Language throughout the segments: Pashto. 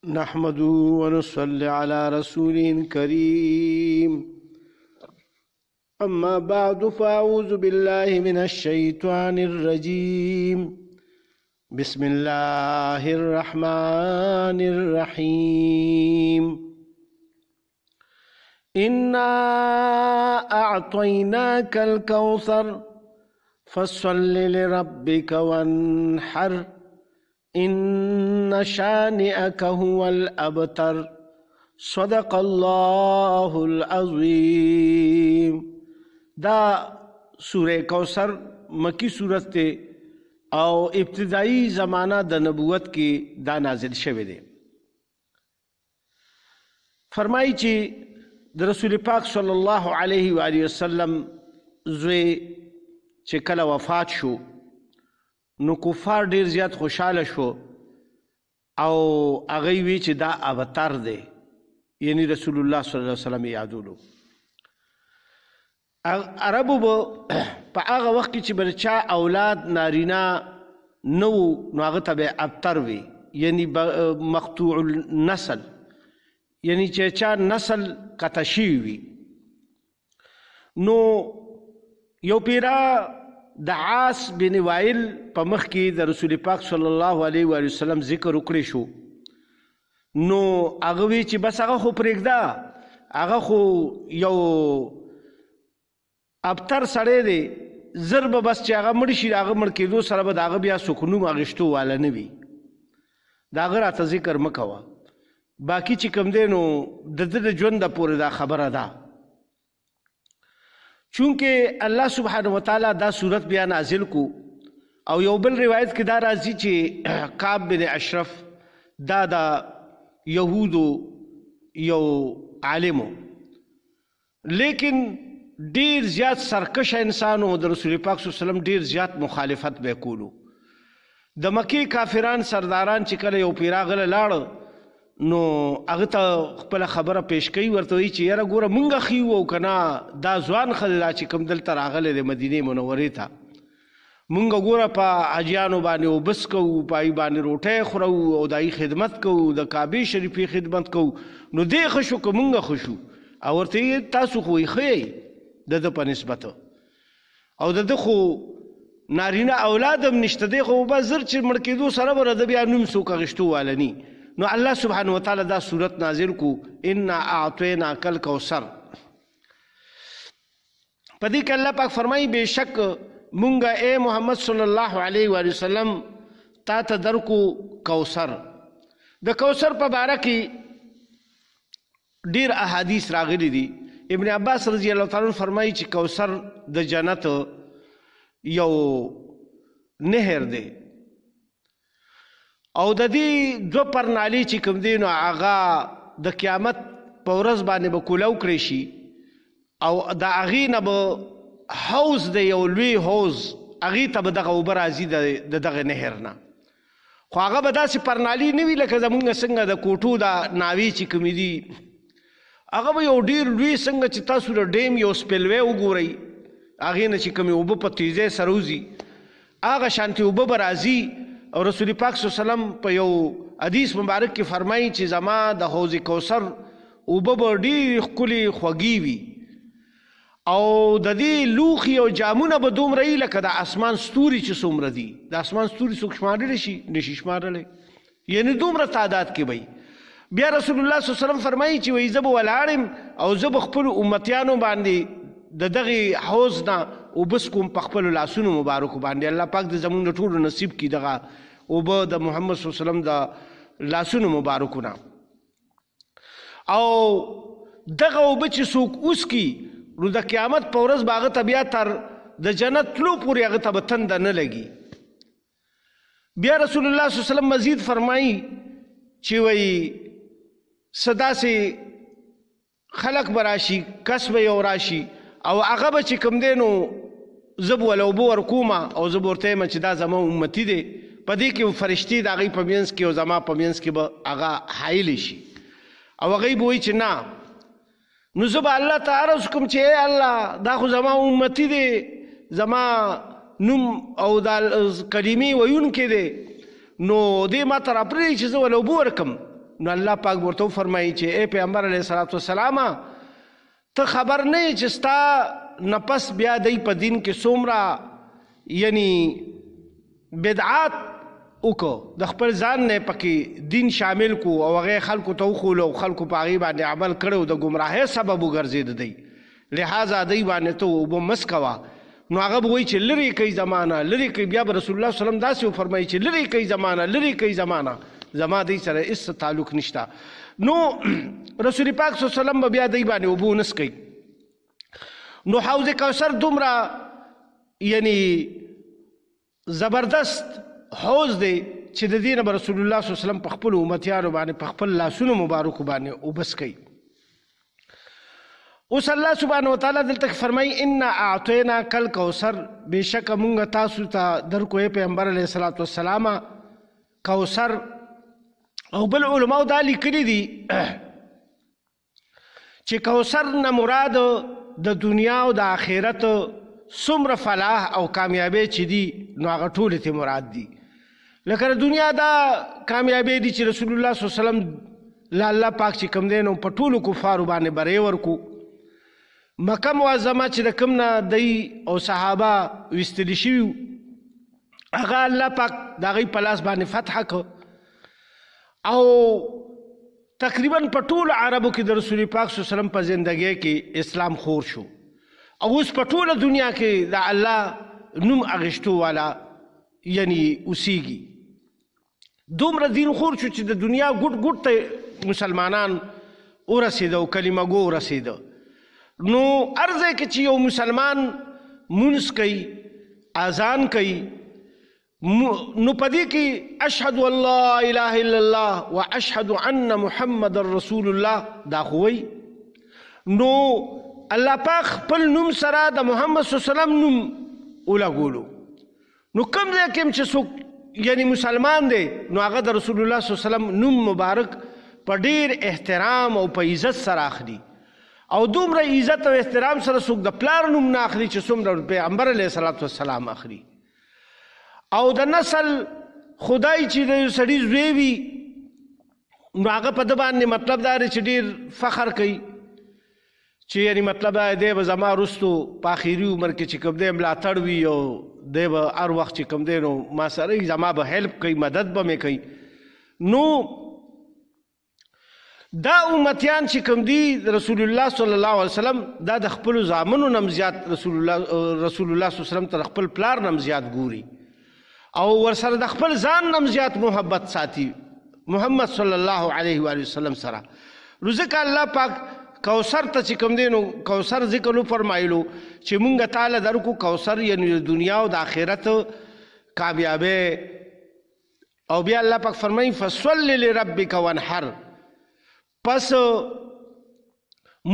نحمده ونصلي على رسول كريم. أما بعد فأعوذ بالله من الشيطان الرجيم. بسم الله الرحمن الرحيم. إنا أعطيناك الكوثر فصل لربك وانحر إن شانئك هو الأبتر. صدق الله العظیم. دا سورہ کوثر مکی صورت تے او ابتدائی زمانہ د نبوت کی دا نازل شوه دے. فرمائی چی د رسول پاک صلی اللہ علیہ وآلہ وسلم زوی چی کل وفات شو نو کفار ډیر زیات خوشحاله شو او هغوی وی چې دا ابتر دی، یعنی رسول الله صلی الله علیه وسلم یادولو. عربو به په هغه وخت کې چې بل چا اولاد نارینه نه و نو هغه ته به ابتر وي، یعنی مقطوع النسل، یعنی چې چا نسل قطع شوی وي. نو یو پیرا د عاص بن وائل په مخ کې د رسول پاک صلی الله علیه و وسلم ذکر وکړی شو. نو هغه وی چې بس هغه خو پرېږده، هغه خو یو ابتر سړی دی، زر به بس چې هغه مړ شي هغه مړ کېدو سره به د هغه بیا څوک نوم اخیستو واله نه وي، د هغه راته ذکر مه کوه. باقي چې کوم دی نو د ده د ژونده پورې دا خبره ده. چونکه الله سبحانه وتعالی دا صورت بیا نازل کو او یو بل روایت کې دا راځي چې کعب بن اشرف دا د یهودو یو عالمو، لیکن ډیر زیات سرکش انسانو، د رسول پاک صلی الله علیه وسلم ډیر زیات مخالفت به کولو. د مکی کافران سرداران چې کله یو پیراغله لاړ نو هغه ته خپل خبره پیش کوي، ورته وایي چې یاره ګوره مونږ ښیو او که نه دا ځوان ښځه دا چې کوم دلته راغلی دی مدینې منورې ته، مونږ ګوره په حاجیانو باندې اوبس کوو، په هغې باندې روټۍ خورو او د هغې خدمت کوو، د کعبې شریفې خدمت کوو، نو دی ښه شو که مونږ ښه شو. او ورته یې تاسو خو یې ښه یئ د ده په نسبت، او د ده خو نارینه اولاد هم نشته، دی خو بس زر چې مړ کېدو سره به د بیا نوم څوک اخیستو واله نی. نو الله سبحانه وتعالی دا صورت نازل کو، انا اعطیناک الکوثر. په دې کې الله پاک فرمایي بېشک مونږه اے محمد صلی الله علیه وآله وسلم تا ته درکو کوثر. د کوثر په باره کې ډیر احادیث راغلي دي. ابن عباس رضی الله تعالی عنہ فرمایي چې کوثر د جنت یو نهر دی او د دې دو پرنالې چې کوم دی نو هغه د قیامت په ورځ باندې به کولاو کړی شي او د هغې نه به حوض دی، یو لوی حوض، هغې ته به دغه اوبه راځي د دغه نهر نه. خو هغه به داسې پرنالې نه وي لکه زمونږ څنګه د کوټو دا ناوې چې کومې دي، هغه به یو ډېر لوی څنګه چې تاسو د ډیم یو سپیلوی وګورئ هغې نه چې کومې اوبه په تیزۍ سره وځي هغه شانتې اوبه به راځي. او رسول پاک صلی الله علیه وسلم په یو حدیث مبارک کې فرمایي چې زما د حوض کوثر اوبه به ډېرې ښکلې خوږې وي او د دې لوښي او جامونه به دومره وي لکه د اسمان ستوري چې څومره دي. د اسمان ستوري څوک شمارلی شي؟ نشي شمارلی، یعنې دومره تعداد کې به وي. بیا رسول الله صلی الله علیه وسلم فرمایي چې وایي زه به ولاړم او زه به خپلو امتیانو باندې د دغې حوض نه اوبه څکوم په خپلو لاسونو مبارکو باندې. الله پاک د زموږ د ټولو نصیب کړي دغه اوبه د محمد صلی الله علیه وسلم د لاسونو مبارکو نه. او دغه اوبه چې څوک وڅکي نو د قیامت په ورځ به هغه ته بیا تر د جنت تلو پورې هغه ته به تنده نه لګي. بیا رسول الله صلی الله علیه وسلم مزید فرمایي چې وایي څه داسې خلق به راشي، کس به یو راشي او هغه به چې کوم دی نو زه به وله اوبه ورکومه او زه به ورته یم چې دا زما امتي دی، په دې کې فرشتې د هغوی په منځ کې او زما په منځ کې به هغه حایلې شي او هغوی به وایي چې نه. نو زه به الله ته عرض کوم چې ای الله دا خو زما امتي دی، زما نوم او دا کلمې ویونکی دی، نو دې ما ته راپرېږدي چې زه وله اوبه ورکړم. نو الله پاک ورته فرمایي چې اے پیغمبر علیه الصلاۃ والسلام ته خبر نه چې ستا نفس بیا دی په دین کې څومره یعنی بدعات وکړو د خپل ځان نه پکې دین شامل کو او هغه خلکو ته وښولو او خلکو په هغې باندې عمل کړی د ګمراهۍ سبب وګرځېد دی لہذا دی باندې ته اوبه مس کوه نو هغه به وایي چې لرې کوي زمانه لرې کوي بیا به رسول الله صلی الله علیه وسلم داسې وفرمایي چې لرې کوي زمانه لرې کوي زمانه زما دی سره هېڅ تعلق نشته نو رسول پاک صلی الله علیه وسلم به بیا دی باندې اوبه ونس کوي نو حوض کوثر دومره یعنی زبردست حوض دی چې د دې نه به رسول الله صلی الله علیه وسلم په خپلو امتیانو باندې په خپل لاسونو مبارکو باندې اوبس کوي اوس الله سبحانه وتعالی دلته فرمایي انا اعطیناک الکوثر بېشکه مونږ تاسو ته درکو یې پیغمبر علیه الصلاۃ والسلام کوثر او بل علماو دا لیکلي دي چې کوثر نه مراد د دنیا او د آخرت څومره فلاح او کامیابی چې دي نو هغه ټولې ته مراد دي لکه د دنیا دا کامیابی دي چې رسول الله صلی الله علیه وسلم له الله پاک چې کوم دی نو په ټولو کفارو باندې بری ورکو مکه معظمه چې د کوم نه دی او صحابه ویستلي شوي هغه الله پاک د هغوی په لاس باندې فتح کړ او تقریبا په ټولو عربو کې د رسول پاک صلی الله علیه وسلم په زندګۍ کې اسلام خور شو او اوس په ټوله دنیا کې د الله نوم اخیستو والا یعنی اوسیږي دومره دین خور شو چې د دنیا ګوټ ګوټ ته مسلمانان ورسېده او کلمه ګو ورسېده نو هر ځای کې چې یو مسلمان مونځ کوي اذان کوي نو پدې کې اشهد ان لا اله الا الله واشهد ان محمد رسول الله دا خو وایي نو الله پاک خپل نوم سره د محمد صلی الله علیه وسلم نوم ولګولو نو کوم ځای کې چې څوک یعنی مسلمان دی نو هغه د رسول الله صلی الله علیه وسلم نوم مبارک په ډېر احترام او په عزت سره اخلي او دومره عزت او احترام سره څوک د پلار نوم نه اخلي چې څومره پیغمبر علیه الصلاۃ والسلام اخلي او د نسل خدای چې د سړي زوی وي نو هغه په ده باندې مطلب دا دی چې ډېر فخر کوي چې یعنی مطلب دا دی به زما وروستو په آخري عمر کې چې کوم دی ملاتړ وي او دی به هر وخت چې کوم دی نو ما سره زما به هیلپ کوي مدد به مې کوي نو دا امتیان چې کوم دي رسول الله صلی الله علیه وسلم دا د خپلو زامنو نه زیات رسول الله صلی الله علیه وسلم تر خپل پلار نه زیات ګوري او ورسره د خپل ځان نه زیات محبت ساتي محمد صلی الله علیه و وسلم سره ځکه الله پاک کوثر ته چې کوم دی نو کوثر ذکر فرمایلو چې مونږ تعالی درکو کوثر یعنی د دنیا او د آخرت کامیابی او بیا الله پاک فرمایي فصل لربک وانحر پس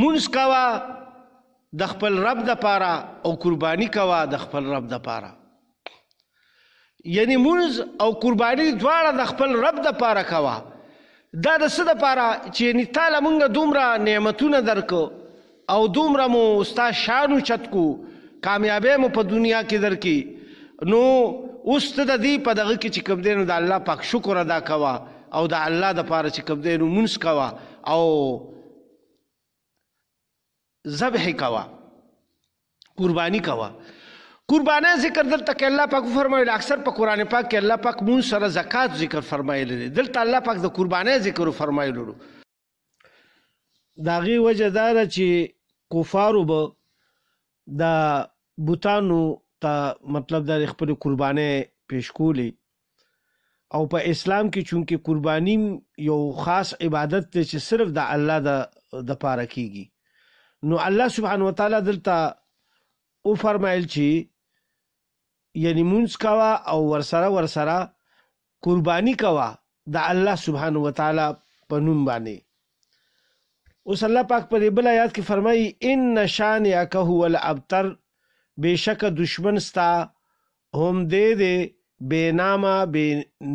مونځ کوه د خپل رب دپاره او قرباني کوه د خپل رب دپاره یعنی مونځ او قرباني دواړه د خپل رب دپاره کوه دا د څه دپاره چې یعنی تاله مونږ دومره نعمتونه درکو او دومره مو ستا شان اوچت کو کامیابی مو په دنیا کې درکې نو اوس ته د دې په دغه کې چې کوم دی نو د الله پاک شکر ادا کوه او د الله دپاره چې کوم دی نو مونځ کوه او ذبح کوه قرباني کوه قربانه ذکر دلته کې الله پاک فرمایل اکثر په قرآن پاک کې الله پاک مونږ سره زکات ذکر فرمایلی دی دلته الله پاک د قربانه ذکر فرمایلو د هغې وجه دا ده چې کفارو به د بوتانو ته مطلب دا خپلې قربانۍ پیش کولی او په اسلام کې چونکې قرباني یو خاص عبادت دی چې صرف د الله د پاره کیږي نو الله سبحانه وتعالی دلته وفرمایل چې یعنی مونځ کوه او ورسره قرباني کوه د الله سبحانه وتعالی په نوم باندې اوس الله پاک په دې بل آیات کې فرمایي ان شانئک هو الابتر بېشکه دشمن ستا هم دی بې نامه بې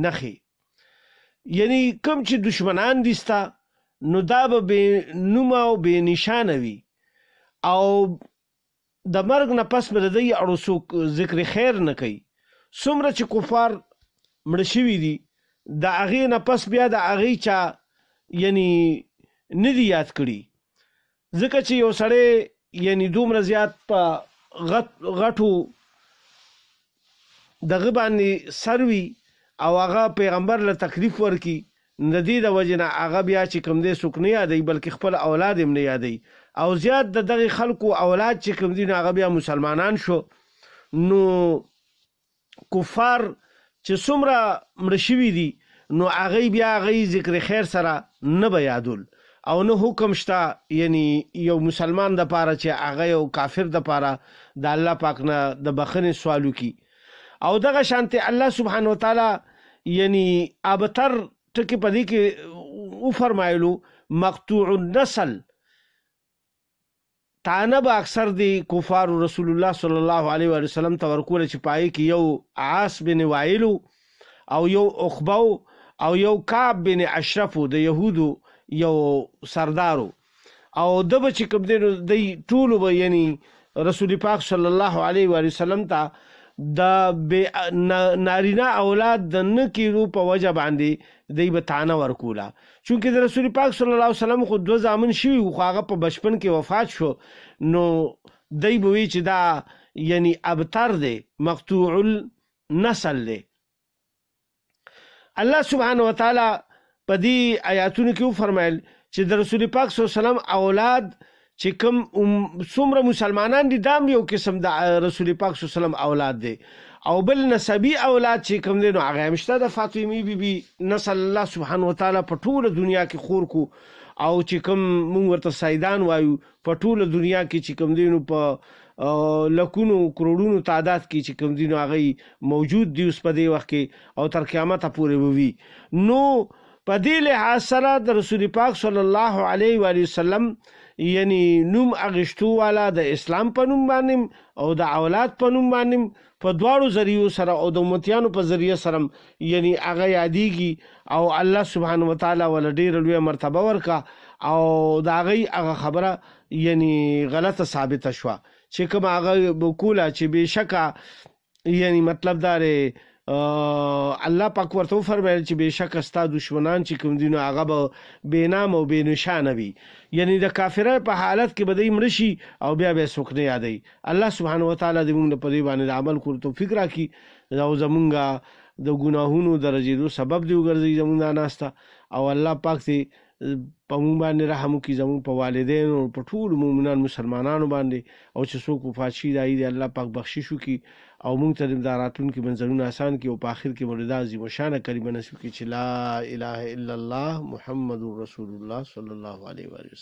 نښې یعنی کوم چې دشمنان دي ستا نو دا به بې نومه او بې نشانه وي او د مرګ نه پس به د دوی اړو څوک ذکر خیر نه کوي څومره چې کفار مړه شوي دي د هغې نه پس بیا د هغې چا یعنی ندي یاد کړي ځکه چې یو سړی یعنی دومره زیات په غټو دغه باندې سروي او هغه پیغمبر له تکلیف ورکی د دې د وجه نه هغه بیا چې کوم دی څوک نه یادوي بلکې خپل اولاد هم نه یادوي او زیات د دغه خلکو اولاد چې کوم دي نو هغه بیا مسلمانان شو نو کفار چې څومره مړه شوي دي نو هغه بیا هغه ذکر خیر سره نه به یادول او نه حکم شته یعنی یو مسلمان د پاره چې هغه یو کافر د پاره د الله پاک نه د بخښنې سوال وکړي او دغه شانته الله سبحانه وتعالی یعنی ابتر ټکی پدې کې او فرمایلو مقطوع النسل تانه به اکثر دی کفار رسول الله صلی الله علیه و سلم تورکول چې پای کې یو عاص بن وائل او یو عقبه او یو کعب بن اشرف د يهودو یو سردارو او د بچ کوم دی ټول به یعنی رسول پاک صلی الله علیه و سلم ته د نارینه اولاد د نکیرو په وجه باندې دی به تانه ورکولا چونکه د رسول پاک صلی الله علیه وسلم خو دو زامن شوی خو هغه په بچپن کې وفات شو نو دی به وی چې دا یعنی ابتر دی مقطوع النسل دی الله سبحانه وتعالی په دې آیاتونو کې فرمایل چې د رسول پاک صلی الله علیه وسلم اولاد چې کوم څومره مسلمانان دي دام یو قسم د رسول پاک صلی الله علیه وسلم اولاد دي او بل نسبی اولاد چې کوم دي نو هغه مشته د فاطمه بیبي نسل الله سبحانه وتعالی په ټوله دنیا کې خور کو او چې کوم مونږ ورته سیدان وایو په ټوله دنیا کې چې کوم دي نو په لکونو کروڑونو تعداد کې چې کوم دي نو هغه موجود دي اوس په دې وخت کې او تر قیامت پورې وي نو په دې لحاظ سره د رسول پاک صلی الله علیه و وسلم یعنی نوم اغشتو والا د اسلام په نوم باندې او د اولاد په نوم باندې په دواړو ذریعو سره او د امتیانو په ذریعه سره یعنی هغه یادېږي او الله سبحانه وتعالی ول ډېر لوی مرتبه ورکا او دا هغه خبره یعنی غلطه ثابته شوه چې کوم هغه بوکولا چې بشکه یعنی مطلب دار الله پاک ورته فرمایل چې بشک استا دشمنان چې کوم دینو هغه به بینام او بنشانه وي یعنی د کافرای په حالت کې بدای مرشي او بیا به سوک نه یادای الله سبحانه وتعالی دې موږ په دې باندې عمل کول توفیق راکړي او زمونږه د ګناهونو درجېدو سبب دی وګرځي زمونږه ناسته او الله پاک دې په موږ باندې رحم وکړي زموږ په والدینو په ټول مؤمنان مسلمانانو باندې او چې څوک وفات شي دی الله پاک بخشش وکړي او موږ ته د راتلونکي منځونه آسان کړي او په آخر کې مولدا عظیم شان کلمه نصیب کړي چې لا اله الا الله محمد رسول الله صلی الله علیه و سلم